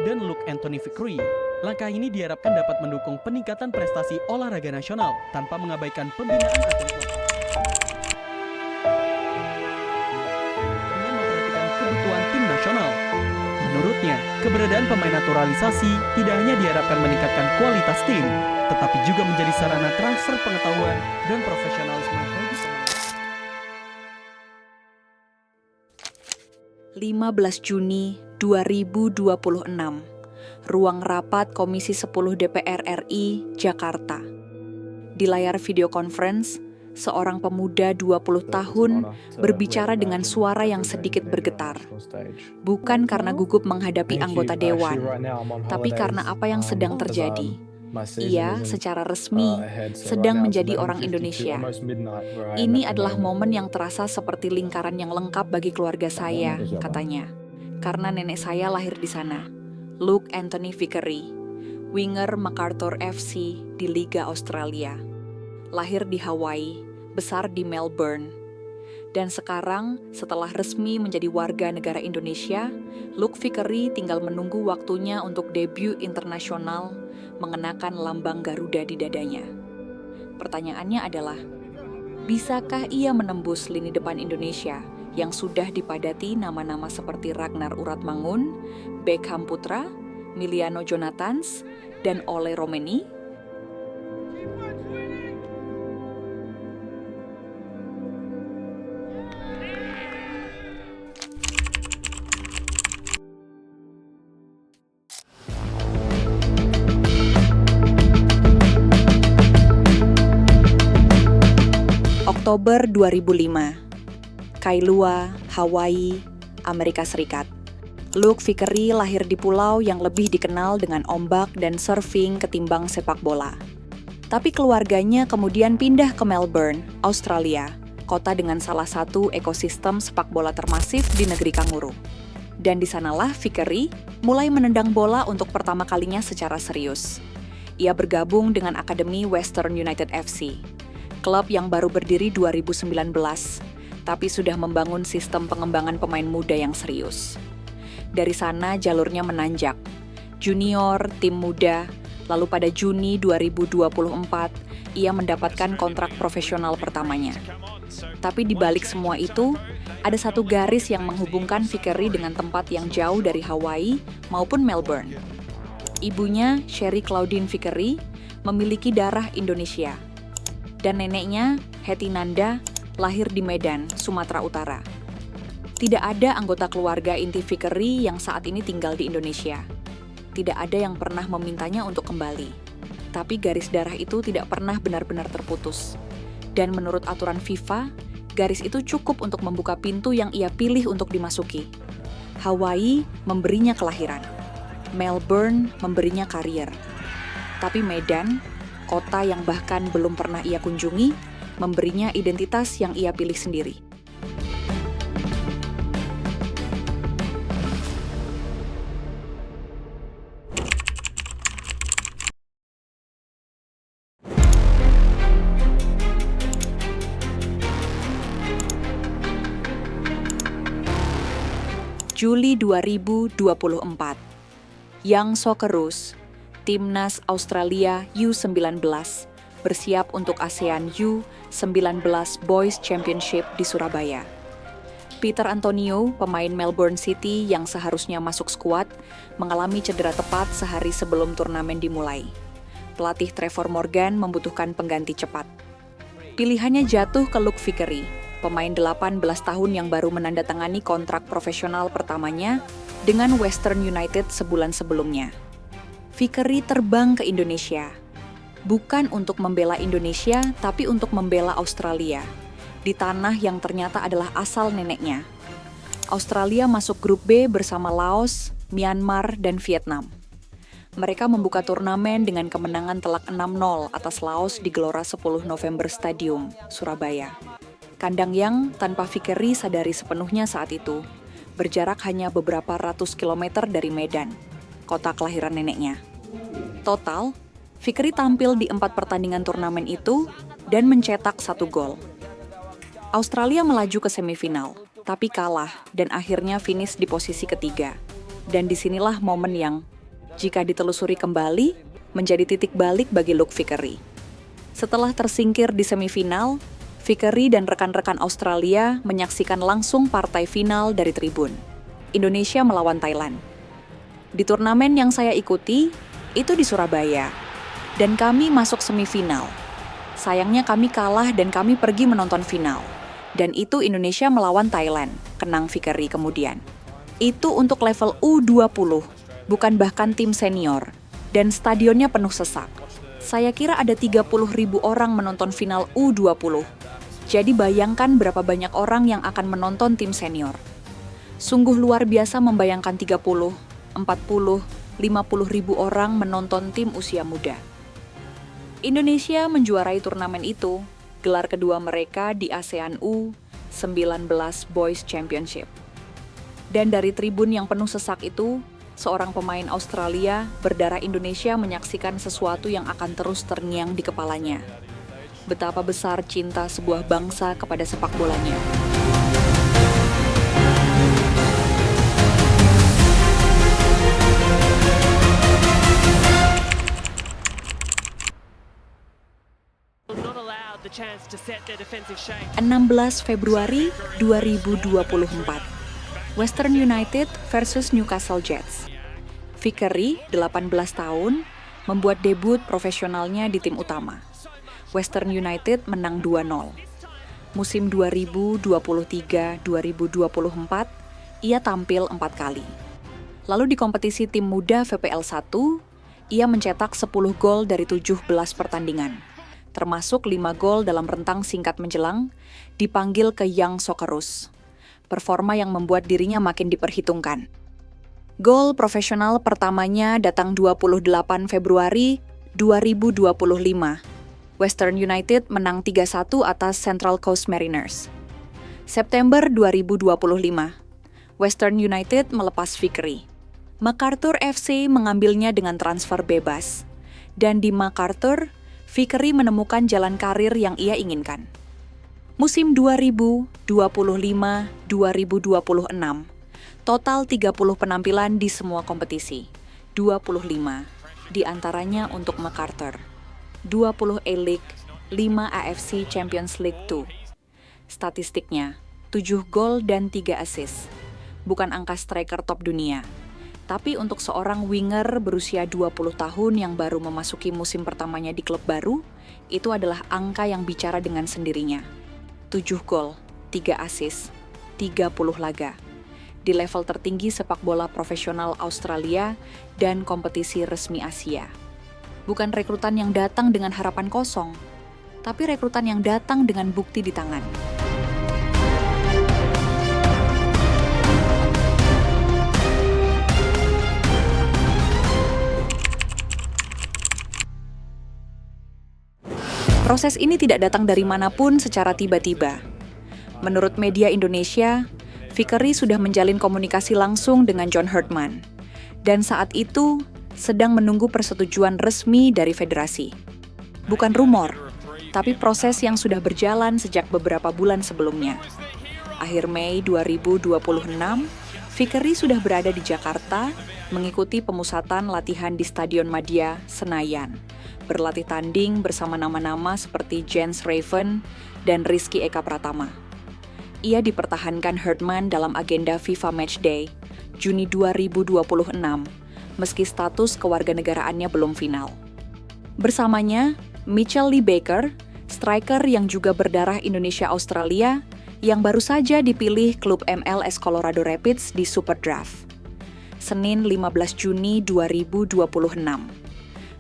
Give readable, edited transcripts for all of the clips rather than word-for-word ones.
dan Luke Anthony Vickery. Langkah ini diharapkan dapat mendukung peningkatan prestasi olahraga nasional tanpa mengabaikan pembinaan atlet lokal. Dengan memperhatikan kebutuhan tim nasional. Menurutnya, keberadaan pemain naturalisasi tidak hanya diharapkan meningkatkan kualitas tim, tetapi juga menjadi sarana transfer pengetahuan dan profesionalisme bagi pemain. 15 Juni 2026, Ruang Rapat Komisi 10 DPR RI, Jakarta. Di layar video conference, seorang pemuda 20 tahun berbicara dengan suara yang sedikit bergetar. Bukan karena gugup menghadapi anggota dewan, tapi karena apa yang sedang terjadi. Ia secara resmi sedang menjadi orang Indonesia. Ini adalah momen yang terasa seperti lingkaran yang lengkap bagi keluarga saya, katanya. Karena nenek saya lahir di sana. Luke Anthony Vickery, winger MacArthur FC di Liga Australia. Lahir di Hawaii, besar di Melbourne. Dan sekarang, setelah resmi menjadi warga negara Indonesia, Luke Vickery tinggal menunggu waktunya untuk debut internasional mengenakan lambang Garuda di dadanya. Pertanyaannya adalah, bisakah ia menembus lini depan Indonesia yang sudah dipadati nama-nama seperti Ragnar Uratmangun, Beckham Putra, Miliano Jonathans, dan Ole Romeni? Oktober 2005, Kailua, Hawaii, Amerika Serikat. Luke Vickery lahir di pulau yang lebih dikenal dengan ombak dan surfing ketimbang sepak bola. Tapi keluarganya kemudian pindah ke Melbourne, Australia, kota dengan salah satu ekosistem sepak bola termasif di negeri kanguru. Dan di sanalah Vickery mulai menendang bola untuk pertama kalinya secara serius. Ia bergabung dengan Akademi Western United FC. Klub yang baru berdiri 2019, tapi sudah membangun sistem pengembangan pemain muda yang serius. Dari sana jalurnya menanjak, junior, tim muda, lalu pada Juni 2024, ia mendapatkan kontrak profesional pertamanya. Tapi di balik semua itu, ada satu garis yang menghubungkan Vickery dengan tempat yang jauh dari Hawaii maupun Melbourne. Ibunya, Sherry Claudine Vickery, memiliki darah Indonesia. Dan neneknya, Hetty Nanda, lahir di Medan, Sumatera Utara. Tidak ada anggota keluarga inti Vickery yang saat ini tinggal di Indonesia. Tidak ada yang pernah memintanya untuk kembali. Tapi garis darah itu tidak pernah benar-benar terputus. Dan menurut aturan FIFA, garis itu cukup untuk membuka pintu yang ia pilih untuk dimasuki. Hawaii memberinya kelahiran. Melbourne memberinya karier. Tapi Medan, kota yang bahkan belum pernah ia kunjungi, memberinya identitas yang ia pilih sendiri. Juli 2024, Young Socceroos, Timnas Australia U19 bersiap untuk ASEAN U19 Boys Championship di Surabaya. Peter Antonio, pemain Melbourne City yang seharusnya masuk skuad, mengalami cedera tepat sehari sebelum turnamen dimulai. Pelatih Trevor Morgan membutuhkan pengganti cepat. Pilihannya jatuh ke Luke Vickery, pemain 18 tahun yang baru menandatangani kontrak profesional pertamanya dengan Western United sebulan sebelumnya. Vickery terbang ke Indonesia, bukan untuk membela Indonesia, tapi untuk membela Australia, di tanah yang ternyata adalah asal neneknya. Australia masuk grup B bersama Laos, Myanmar, dan Vietnam. Mereka membuka turnamen dengan kemenangan telak 6-0 atas Laos di Gelora 10 November Stadium, Surabaya. Kandang yang, tanpa Vickery sadari sepenuhnya saat itu, berjarak hanya beberapa ratus kilometer dari Medan, kota kelahiran neneknya. Total, Vickery tampil di 4 pertandingan turnamen itu dan mencetak 1 gol. Australia melaju ke semifinal, tapi kalah dan akhirnya finish di posisi ketiga. Dan disinilah momen yang Jika ditelusuri kembali, menjadi titik balik bagi Luke Vickery. Setelah tersingkir di semifinal, Vickery dan rekan-rekan Australia menyaksikan langsung partai final dari tribun. Indonesia melawan Thailand. Di turnamen yang saya ikuti, itu di Surabaya. Dan kami masuk semifinal. Sayangnya kami kalah dan kami pergi menonton final. Dan itu Indonesia melawan Thailand, kenang Vickery kemudian. Itu untuk level U20, bukan bahkan tim senior. Dan stadionnya penuh sesak. Saya kira ada 30.000 orang menonton final U20. Jadi bayangkan berapa banyak orang yang akan menonton tim senior. Sungguh luar biasa membayangkan 30, 40, 50.000 orang menonton tim usia muda. Indonesia menjuarai turnamen itu, gelar kedua mereka di ASEAN U19 Boys Championship. Dan dari tribun yang penuh sesak itu, seorang pemain Australia berdarah Indonesia menyaksikan sesuatu yang akan terus terngiang di kepalanya. Betapa besar cinta sebuah bangsa kepada sepak bolanya. allowed the chance to set their defensive shape. 16 Februari 2024. Western United versus Newcastle Jets. Vickery, 18 tahun, membuat debut profesionalnya di tim utama. Western United menang 2-0. Musim 2023-2024, ia tampil 4 kali. Lalu di kompetisi tim muda VPL 1, ia mencetak 10 gol dari 17 pertandingan, termasuk 5 gol dalam rentang singkat menjelang, dipanggil ke Young Socceroos. Performa yang membuat dirinya makin diperhitungkan. Gol profesional pertamanya datang 28 Februari 2025. Western United menang 3-1 atas Central Coast Mariners. September 2025, Western United melepas Vickery. MacArthur FC mengambilnya dengan transfer bebas. Dan di MacArthur, Vickery menemukan jalan karir yang ia inginkan. Musim 2025-2026, total 30 penampilan di semua kompetisi, 25, di antaranya untuk MacArthur. 20 A-League, 5 AFC Champions League 2. Statistiknya, 7 gol dan 3 assist. Bukan angka striker top dunia. Tapi untuk seorang winger berusia 20 tahun yang baru memasuki musim pertamanya di klub baru, itu adalah angka yang bicara dengan sendirinya. 7 gol, 3 assist, 30 laga. Di level tertinggi sepak bola profesional Australia dan kompetisi resmi Asia. Bukan rekrutan yang datang dengan harapan kosong, tapi rekrutan yang datang dengan bukti di tangan. Proses ini tidak datang dari manapun secara tiba-tiba. Menurut media Indonesia, Vickery sudah menjalin komunikasi langsung dengan John Herdman. Dan saat itu, sedang menunggu persetujuan resmi dari federasi. Bukan rumor, tapi proses yang sudah berjalan sejak beberapa bulan sebelumnya. Akhir Mei 2026, Vickery sudah berada di Jakarta mengikuti pemusatan latihan di Stadion Madia, Senayan. Berlatih tanding bersama nama-nama seperti Jens Raven dan Rizky Eka Pratama. Ia dipertahankan Herdman dalam agenda FIFA Matchday, Juni 2026, meski status kewarganegaraannya belum final. Bersamanya, Mitchell Lee Baker, striker yang juga berdarah Indonesia-Australia, yang baru saja dipilih klub MLS Colorado Rapids di Super Draft. Senin 15 Juni 2026.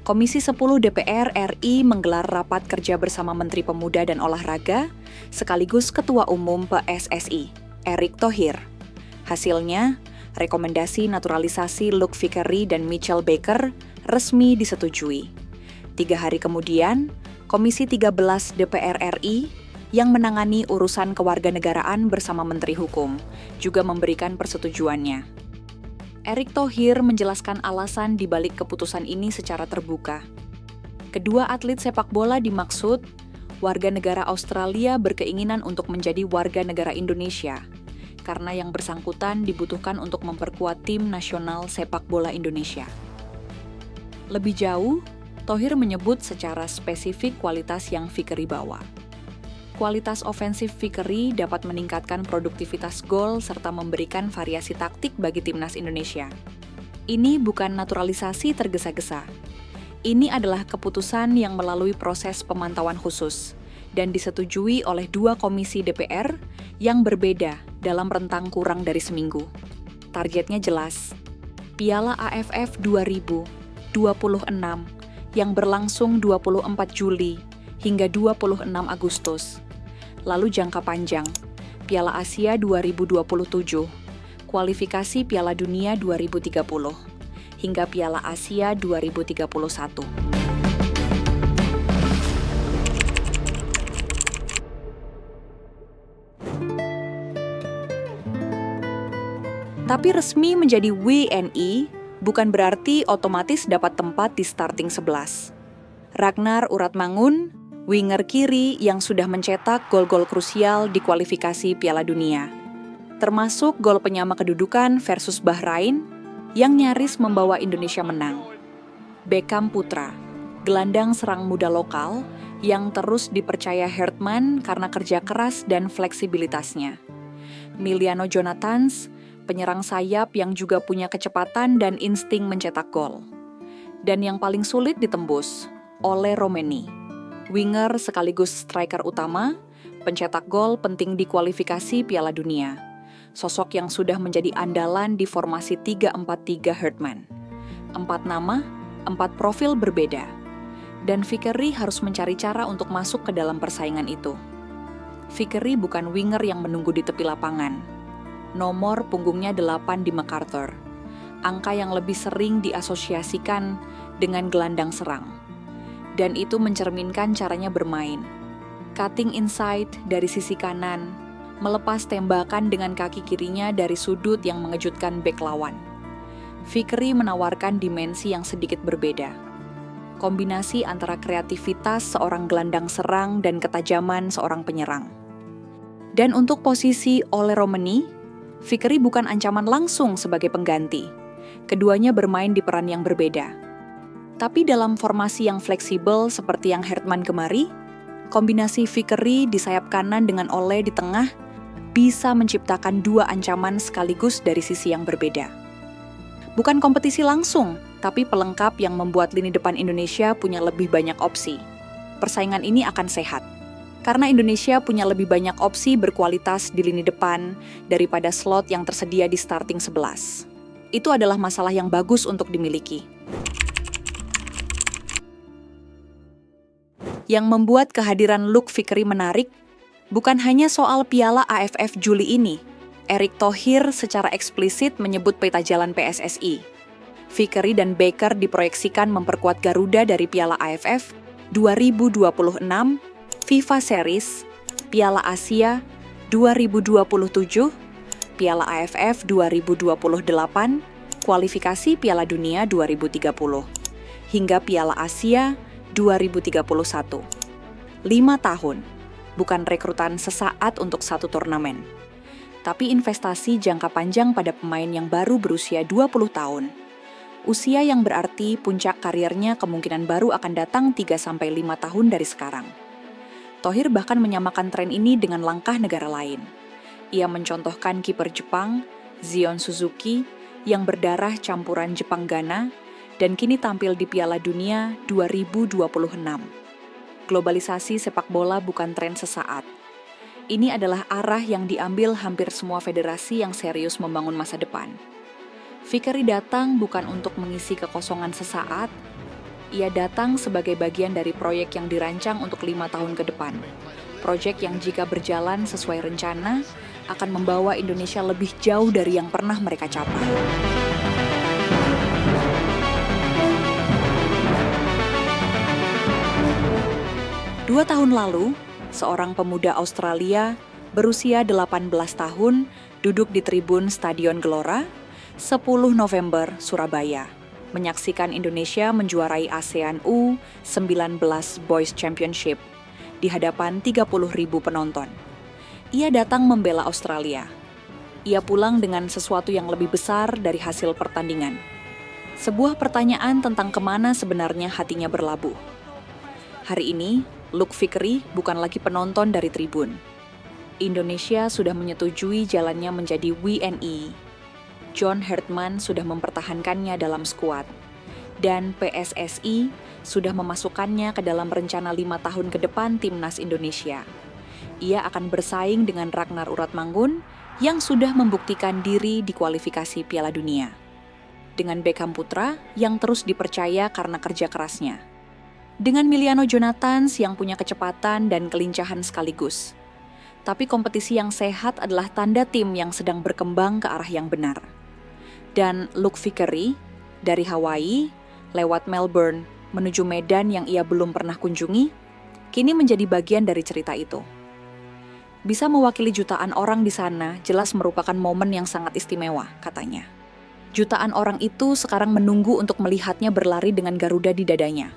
Komisi 10 DPR RI menggelar rapat kerja bersama Menteri Pemuda dan Olahraga, sekaligus Ketua Umum PSSI, Erick Thohir. Hasilnya, rekomendasi naturalisasi Luke Vickery dan Mitchell Baker resmi disetujui. 3 hari kemudian, Komisi 13 DPR RI yang menangani urusan kewarganegaraan bersama Menteri Hukum juga memberikan persetujuannya. Erick Thohir menjelaskan alasan di balik keputusan ini secara terbuka. Kedua atlet sepak bola dimaksud, warga negara Australia berkeinginan untuk menjadi warga negara Indonesia, karena yang bersangkutan dibutuhkan untuk memperkuat tim nasional sepak bola Indonesia. Lebih jauh, Thohir menyebut secara spesifik kualitas yang Fikri bawa. Kualitas ofensif Fikri dapat meningkatkan produktivitas gol serta memberikan variasi taktik bagi timnas Indonesia. Ini bukan naturalisasi tergesa-gesa. Ini adalah keputusan yang melalui proses pemantauan khusus dan disetujui oleh 2 komisi DPR yang berbeda dalam rentang kurang dari seminggu. Targetnya jelas, Piala AFF 2026 yang berlangsung 24 Juli hingga 26 Agustus. Lalu jangka panjang, Piala Asia 2027, kualifikasi Piala Dunia 2030, hingga Piala Asia 2031. Tapi resmi menjadi WNI bukan berarti otomatis dapat tempat di starting 11. Ragnar Uratmangun, winger kiri yang sudah mencetak gol-gol krusial di kualifikasi Piala Dunia, termasuk gol penyama kedudukan versus Bahrain yang nyaris membawa Indonesia menang. Beckham Putra, gelandang serang muda lokal yang terus dipercaya Hertman karena kerja keras dan fleksibilitasnya. Miliano Jonathans, penyerang sayap yang juga punya kecepatan dan insting mencetak gol. Dan yang paling sulit ditembus, Ole Romeni, winger sekaligus striker utama, pencetak gol penting di kualifikasi Piala Dunia. Sosok yang sudah menjadi andalan di formasi 3-4-3 Hertman. 4 nama, 4 profil berbeda. Dan Fikri harus mencari cara untuk masuk ke dalam persaingan itu. Fikri bukan winger yang menunggu di tepi lapangan. Nomor punggungnya 8 di MacArthur. Angka yang lebih sering diasosiasikan dengan gelandang serang. Dan itu mencerminkan caranya bermain. Cutting inside dari sisi kanan, melepas tembakan dengan kaki kirinya dari sudut yang mengejutkan bek lawan. Fikri menawarkan dimensi yang sedikit berbeda. Kombinasi antara kreativitas seorang gelandang serang dan ketajaman seorang penyerang. Dan untuk posisi Ole Romeni, Fikri bukan ancaman langsung sebagai pengganti. Keduanya bermain di peran yang berbeda. Tapi dalam formasi yang fleksibel seperti yang Hertman kemari, kombinasi Fikri di sayap kanan dengan Ole di tengah bisa menciptakan 2 ancaman sekaligus dari sisi yang berbeda. Bukan kompetisi langsung, tapi pelengkap yang membuat lini depan Indonesia punya lebih banyak opsi. Persaingan ini akan sehat, karena Indonesia punya lebih banyak opsi berkualitas di lini depan daripada slot yang tersedia di starting 11. Itu adalah masalah yang bagus untuk dimiliki. Yang membuat kehadiran Luke Fikri menarik, bukan hanya soal Piala AFF Juli ini. Erick Thohir secara eksplisit menyebut peta jalan PSSI. Fikri dan Baker diproyeksikan memperkuat Garuda dari Piala AFF 2026, FIFA Series, Piala Asia 2027, Piala AFF 2028, kualifikasi Piala Dunia 2030, hingga Piala Asia 2031. 5 tahun, bukan rekrutan sesaat untuk satu turnamen, tapi investasi jangka panjang pada pemain yang baru berusia 20 tahun. Usia yang berarti puncak karirnya kemungkinan baru akan datang 3-5 tahun dari sekarang. Thohir bahkan menyamakan tren ini dengan langkah negara lain. Ia mencontohkan kiper Jepang, Zion Suzuki, yang berdarah campuran Jepang-Ghana, dan kini tampil di Piala Dunia 2026. Globalisasi sepak bola bukan tren sesaat. Ini adalah arah yang diambil hampir semua federasi yang serius membangun masa depan. Fikri datang bukan untuk mengisi kekosongan sesaat, ia datang sebagai bagian dari proyek yang dirancang untuk 5 tahun ke depan. Proyek yang jika berjalan sesuai rencana, akan membawa Indonesia lebih jauh dari yang pernah mereka capai. Dua tahun lalu, seorang pemuda Australia berusia 18 tahun duduk di tribun Stadion Gelora, 10 November, Surabaya, menyaksikan Indonesia menjuarai ASEAN U19 Boys Championship di hadapan 30.000 penonton. Ia datang membela Australia. Ia pulang dengan sesuatu yang lebih besar dari hasil pertandingan. Sebuah pertanyaan tentang kemana sebenarnya hatinya berlabuh. Hari ini, Luke Vickery bukan lagi penonton dari tribun. Indonesia sudah menyetujui jalannya menjadi WNI. John Herdman sudah mempertahankannya dalam skuad. Dan PSSI sudah memasukkannya ke dalam rencana 5 tahun ke depan Timnas Indonesia. Ia akan bersaing dengan Ragnar Uratmanggun yang sudah membuktikan diri di kualifikasi Piala Dunia. Dengan Beckham Putra yang terus dipercaya karena kerja kerasnya. Dengan Miliano Jonathans yang punya kecepatan dan kelincahan sekaligus. Tapi kompetisi yang sehat adalah tanda tim yang sedang berkembang ke arah yang benar. Dan Luke Vickery dari Hawaii lewat Melbourne menuju Medan yang ia belum pernah kunjungi, kini menjadi bagian dari cerita itu. Bisa mewakili jutaan orang di sana jelas merupakan momen yang sangat istimewa, katanya. Jutaan orang itu sekarang menunggu untuk melihatnya berlari dengan Garuda di dadanya.